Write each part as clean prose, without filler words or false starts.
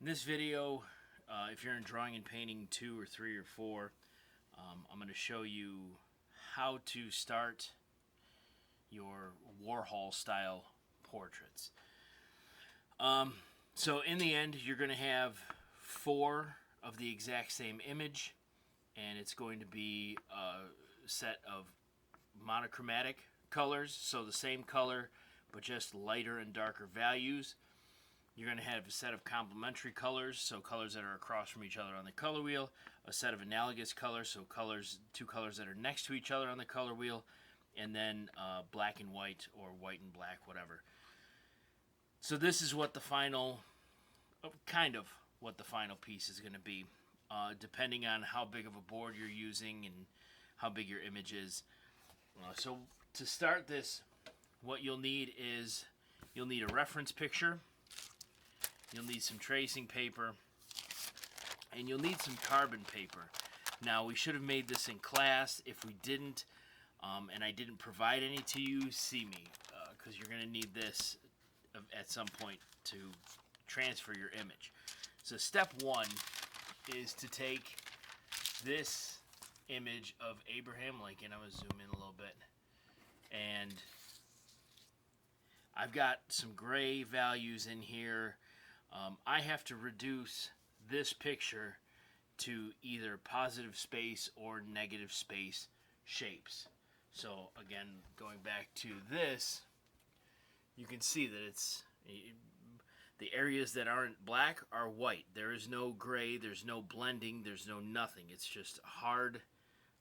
In this video, if you're in drawing and painting 2 or 3 or 4, I'm going to show you how to start your Warhol style portraits. So in the end, you're going to have 4 of the exact same image, and it's going to be a set of monochromatic colors, so the same color but just lighter and darker values. You're going to have a set of complementary colors, so colors that are across from each other on the color wheel, a set of analogous colors, so two colors that are next to each other on the color wheel, and then black and white or white and black, whatever. So this is what the final, kind of what the final piece is going to be, depending on how big of a board you're using and how big your image is. So to start this, what you'll need is you'll need a reference picture. You'll need some tracing paper, and you'll need some carbon paper. Now, we should have made this in class. If we didn't, and I didn't provide any to you, see me, because you're going to need this at some point to transfer your image. So step 1 is to take this image of Abraham Lincoln. I'm going to zoom in a little bit. And I've got some gray values in here. I have to reduce this picture to either positive space or negative space shapes. So again, going back to this, you can see that it's the areas that aren't black are white. There is no gray, there's no blending, there's no nothing. It's just hard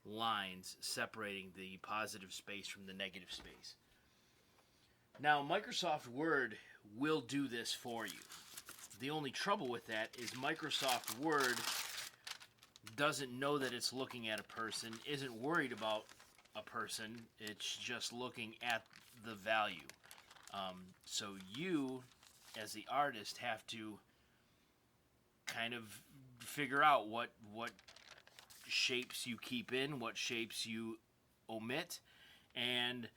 lines separating the positive space from the negative space. Now, Microsoft Word will do this for you. The only trouble with that is Microsoft Word doesn't know that it's looking at a person, isn't worried about a person, it's just looking at the value. So you, as the artist, have to kind of figure out what shapes you keep in, what shapes you omit, and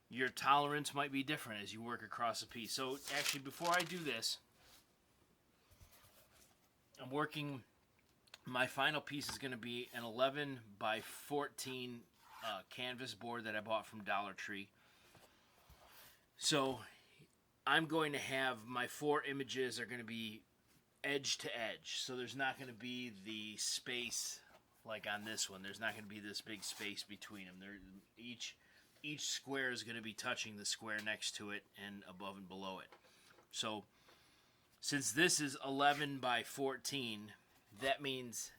your tolerance might be different as you work across a piece. So actually, before I do this, I'm working, my final piece is going to be an 11 by 14 canvas board that I bought from Dollar Tree. So I'm going to have my 4 images are going to be edge to edge. So there's not going to be the space like on this one. There's not going to be this big space between them. Each square is going to be touching the square next to it and above and below it. So since this is 11 by 14, that means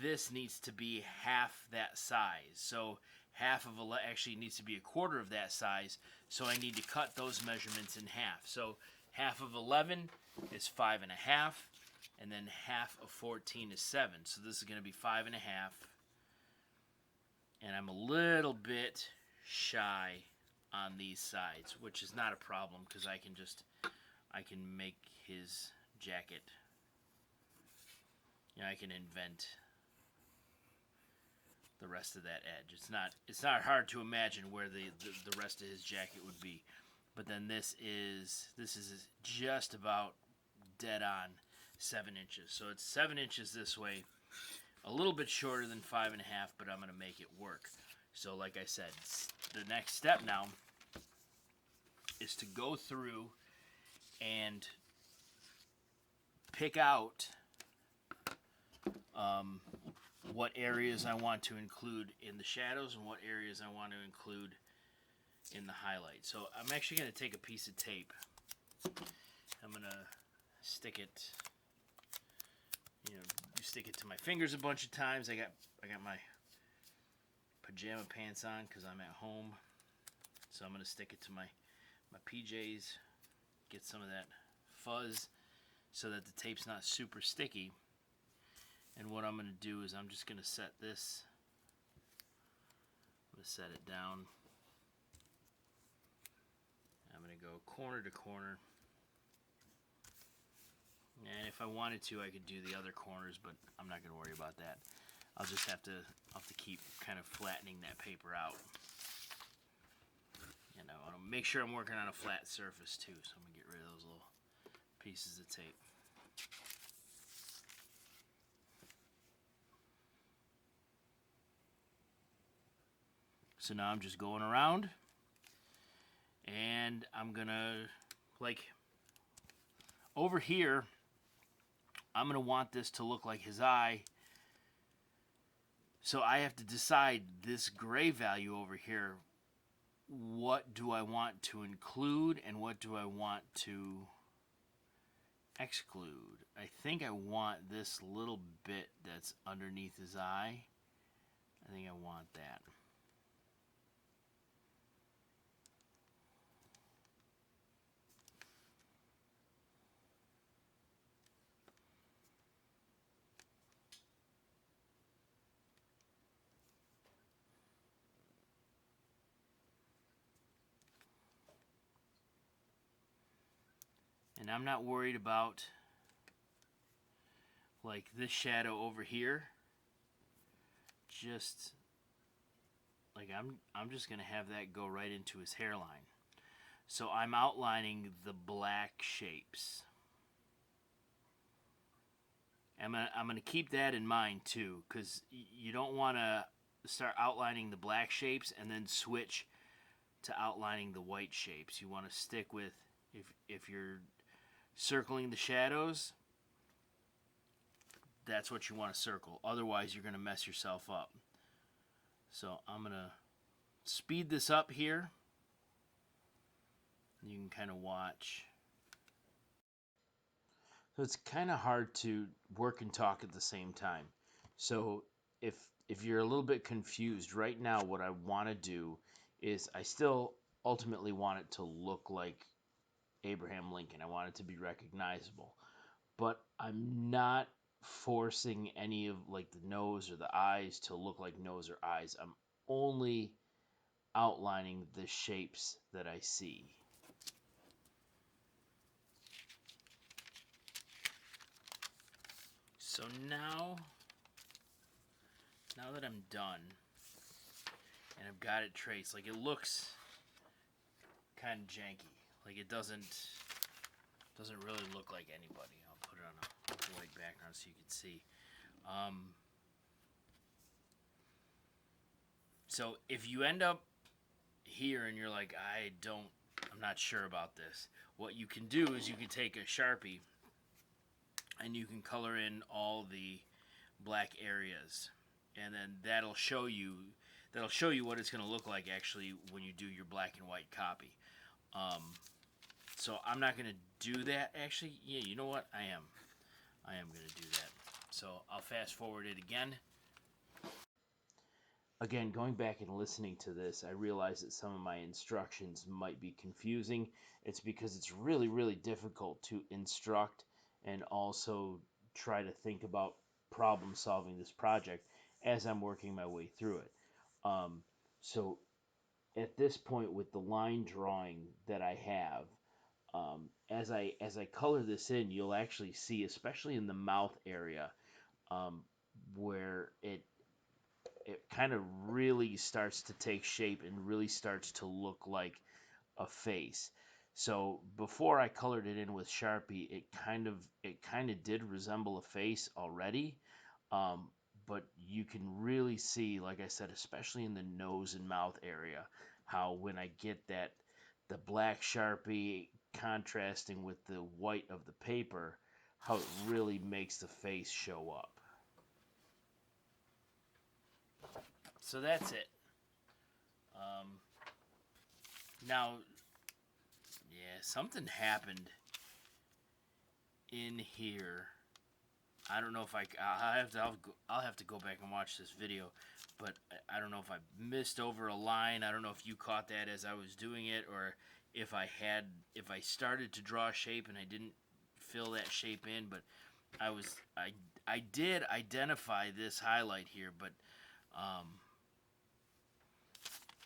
this needs to be half that size. So half of actually needs to be a quarter of that size. So I need to cut those measurements in half. So half of 11 is 5.5, and then half of 14 is 7. So this is going to be 5.5, and I'm a little bit shy on these sides, which is not a problem because I can make his jacket. I can invent the rest of that edge. It's not hard to imagine where the rest of his jacket would be. But then this is just about dead on 7 inches. So it's 7 inches this way, a little bit shorter than 5.5, but I'm going to make it work. So like I said, the next step now is to go through and pick out what areas I want to include in the shadows and what areas I want to include in the highlights. So I'm actually going to take a piece of tape. I'm going to stick it, you stick it to my fingers a bunch of times. I got my pajama pants on because I'm at home. So I'm going to stick it to my PJs, get some of that fuzz so that the tape's not super sticky. And what I'm going to do is I'm just going to set this, I'm going to set it down. I'm going to go corner to corner. And if I wanted to, I could do the other corners, but I'm not going to worry about that. I'll just have to keep kind of flattening that paper out. And I want to make sure I'm working on a flat surface too, so I'm going to get rid of those little pieces of tape. So now I'm just going around, and I'm gonna, like, over here, I'm gonna want this to look like his eye. So I have to decide this gray value over here, what do I want to include and what do I want to exclude. I think I want this little bit that's underneath his eye. I think I want that. And I'm not worried about like this shadow over here. Just like I'm just gonna have that go right into his hairline. So I'm outlining the black shapes. I'm gonna keep that in mind too, because you don't want to start outlining the black shapes and then switch to outlining the white shapes. You want to stick with, if you're circling the shadows, that's what you want to circle. Otherwise, you're going to mess yourself up. So I'm going to speed this up here. You can kind of watch. So it's kind of hard to work and talk at the same time. So if you're a little bit confused right now, what I want to do is I still ultimately want it to look like Abraham Lincoln. I want it to be recognizable. But I'm not forcing any of like the nose or the eyes to look like nose or eyes. I'm only outlining the shapes that I see. So now that I'm done and I've got it traced, like it looks kind of janky. Like it doesn't really look like anybody. I'll put it on a white background so you can see. So if you end up here and you're like, I'm not sure about this, what you can do is you can take a Sharpie and you can color in all the black areas, and then that'll show you what it's going to look like actually when you do your black and white copy. So I'm not going to do that actually. Yeah, you know what? I am going to do that. So I'll fast forward it again. Again, going back and listening to this, I realize that some of my instructions might be confusing. It's because it's really, really difficult to instruct and also try to think about problem solving this project as I'm working my way through it. So at this point, with the line drawing that I have, as I color this in, you'll actually see, especially in the mouth area, where it kind of really starts to take shape and really starts to look like a face. So before I colored it in with Sharpie, it kind of did resemble a face already. But you can really see, like I said, especially in the nose and mouth area, how when I get the black Sharpie contrasting with the white of the paper, how it really makes the face show up. So that's it. Now, yeah, something happened in here. I don't know if I'll have to go back and watch this video, but I don't know if I missed over a line. I don't know if you caught that as I was doing it, or if I started to draw a shape and I didn't fill that shape in. But I did identify this highlight here, but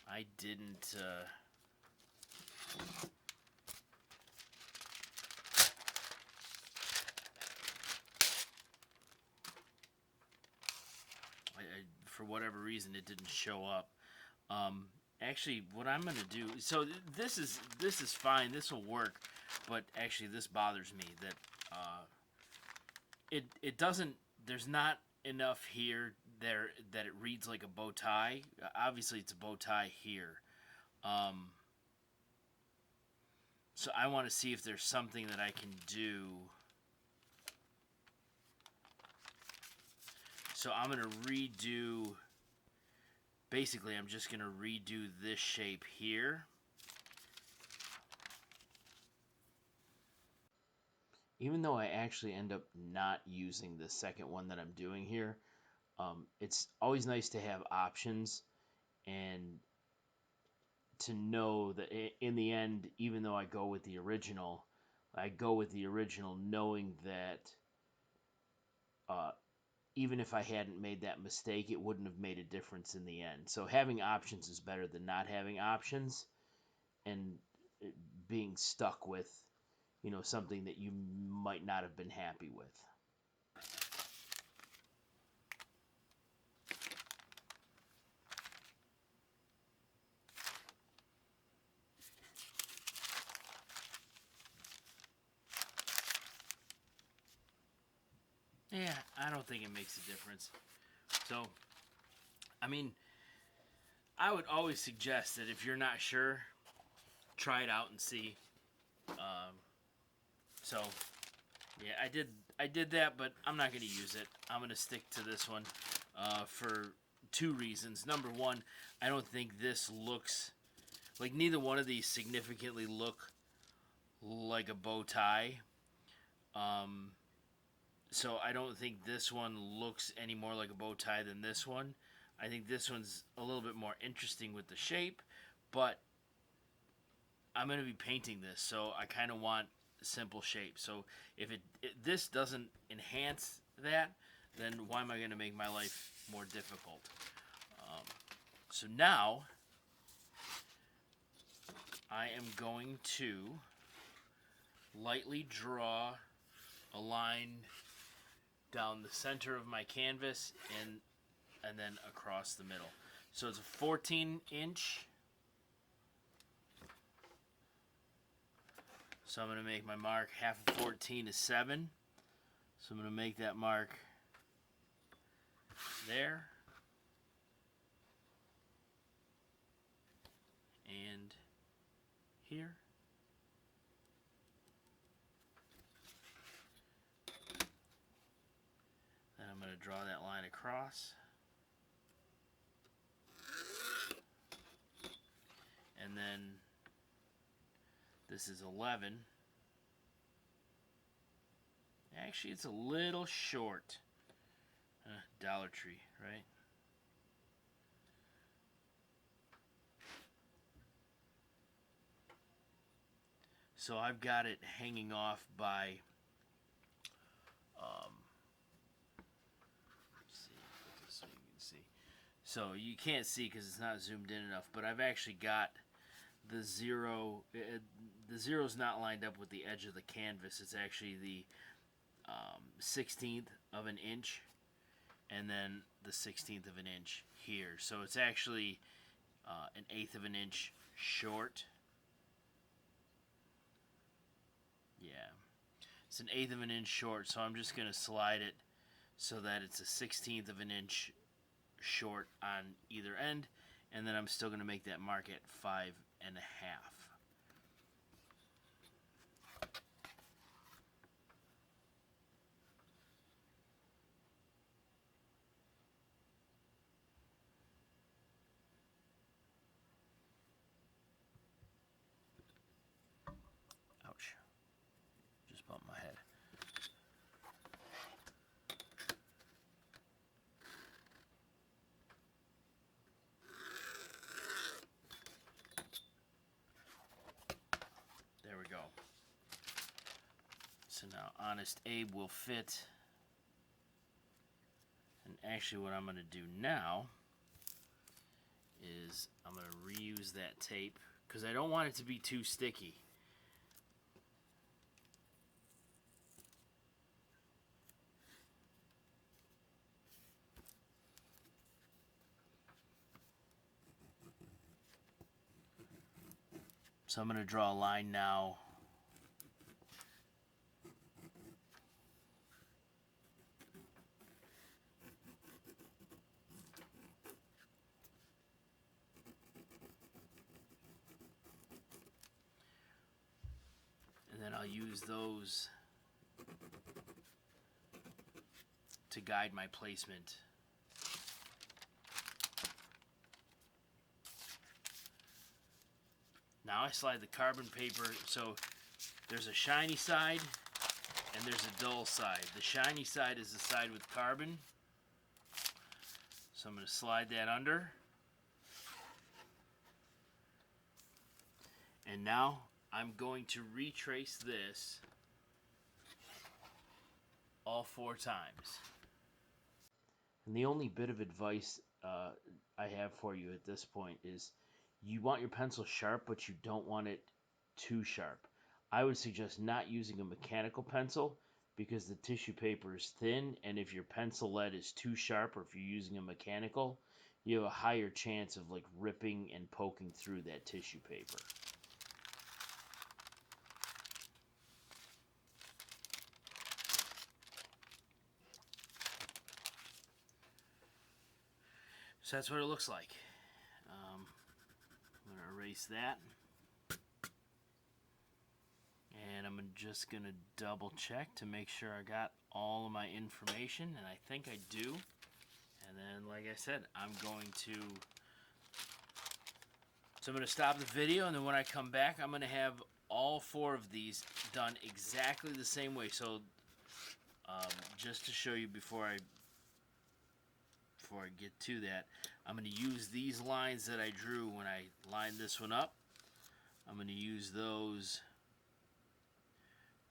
I didn't. For whatever reason, it didn't show up. Actually, what I'm gonna do. So this is fine. This will work, but actually, this bothers me that it doesn't. There's not enough here that it reads like a bow tie. Obviously, it's a bow tie here. So I want to see if there's something that I can do. So I'm going to redo, basically I'm just going to redo this shape here. Even though I actually end up not using the second one that I'm doing here, it's always nice to have options and to know that in the end, even though I go with the original, knowing that uh, even if I hadn't made that mistake, it wouldn't have made a difference in the end. So having options is better than not having options and being stuck with, something that you might not have been happy with. Yeah, I don't think it makes a difference. So, I mean, I would always suggest that if you're not sure, try it out and see. So, yeah, I did that, but I'm not going to use it. I'm going to stick to this one for two reasons. Number one, I don't think this looks like neither one of these significantly look like a bow tie. So I don't think this one looks any more like a bow tie than this one. I think this one's a little bit more interesting with the shape, but I'm going to be painting this, so I kind of want a simple shape. So if this doesn't enhance that, then why am I going to make my life more difficult? So now I am going to lightly draw a line down the center of my canvas and then across the middle. So it's a 14 inch. So I'm going to make my mark. Half of 14 is 7. So I'm going to make that mark there. And here. Then I'm going to draw that line across. And then this is 11. Actually, it's a little short. Dollar Tree, right? So I've got it hanging off by, let's see, put this so you can see. So you can't see because it's not zoomed in enough, but I've actually got the zero. The zero's not lined up with the edge of the canvas. It's actually the 16th of an inch, and then the 16th of an inch here. So it's actually an eighth of an inch short. Yeah, it's an eighth of an inch short, so I'm just going to slide it so that it's a 16th of an inch short on either end, and then I'm still going to make that mark at 5 1/2. Ouch. Just bumped my head. There we go. So now Honest Abe will fit. And actually what I'm going to do now is I'm going to reuse that tape because I don't want it to be too sticky. So I'm going to draw a line now I'll use those to guide my placement. Now I slide the carbon paper, so there's a shiny side and there's a dull side. The shiny side is the side with carbon, so I'm going to slide that under. And now I'm going to retrace this all 4 times. And the only bit of advice I have for you at this point is you want your pencil sharp, but you don't want it too sharp. I would suggest not using a mechanical pencil because the tissue paper is thin, and if your pencil lead is too sharp, or if you're using a mechanical, you have a higher chance of like ripping and poking through that tissue paper. So that's what it looks like. I'm going to erase that. And I'm just going to double check to make sure I got all of my information, and I think I do. And then, like I said, I'm going to stop the video, and then when I come back, I'm going to have all 4 of these done exactly the same way. So just to show you before I get to that, I'm going to use these lines that I drew when I lined this one up. I'm going to use those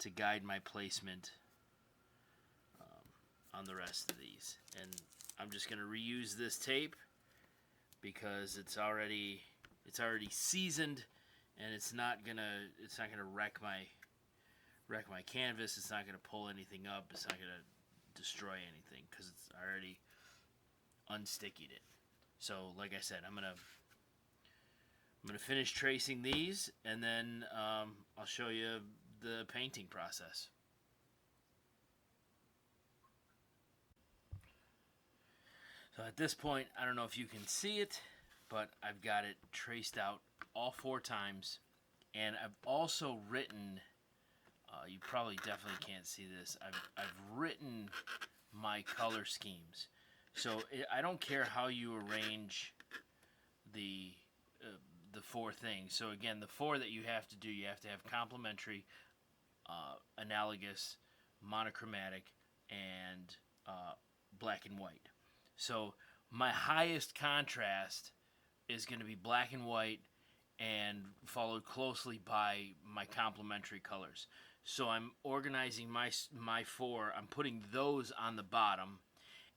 to guide my placement on the rest of these. And I'm just going to reuse this tape because it's already seasoned, and it's not gonna wreck my canvas. It's not gonna pull anything up. It's not gonna destroy anything because it's already unstickied it. So, like I said, I'm gonna finish tracing these, and then I'll show you the painting process. So at this point, I don't know if you can see it, but I've got it traced out all 4 times, and I've also written, you probably definitely can't see this, I've written my color schemes. So I don't care how you arrange the 4 things. So again, the 4 that you have to do, you have to have complementary, analogous, monochromatic, and black and white. So my highest contrast is going to be black and white, and followed closely by my complementary colors. So I'm organizing my 4. I'm putting those on the bottom,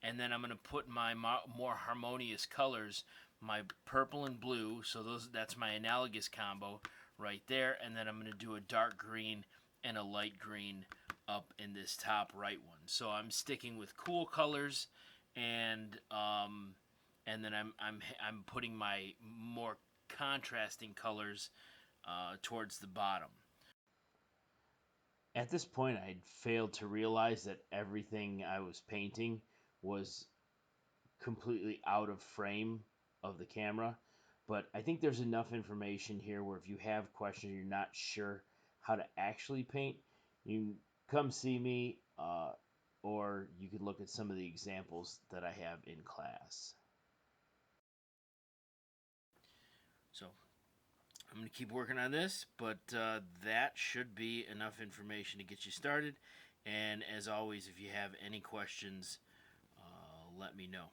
and then I'm going to put my more harmonious colors, my purple and blue. So that's my analogous combo right there, and then I'm going to do a dark green and a light green up in this top right one. So I'm sticking with cool colors, and then I'm putting my more contrasting colors towards the bottom. At this point, I'd failed to realize that everything I was painting was completely out of frame of the camera. But I think there's enough information here where if you have questions, you're not sure how to actually paint, you can come see me, or you can look at some of the examples that I have in class. So I'm going to keep working on this, but that should be enough information to get you started. And as always, if you have any questions, let me know.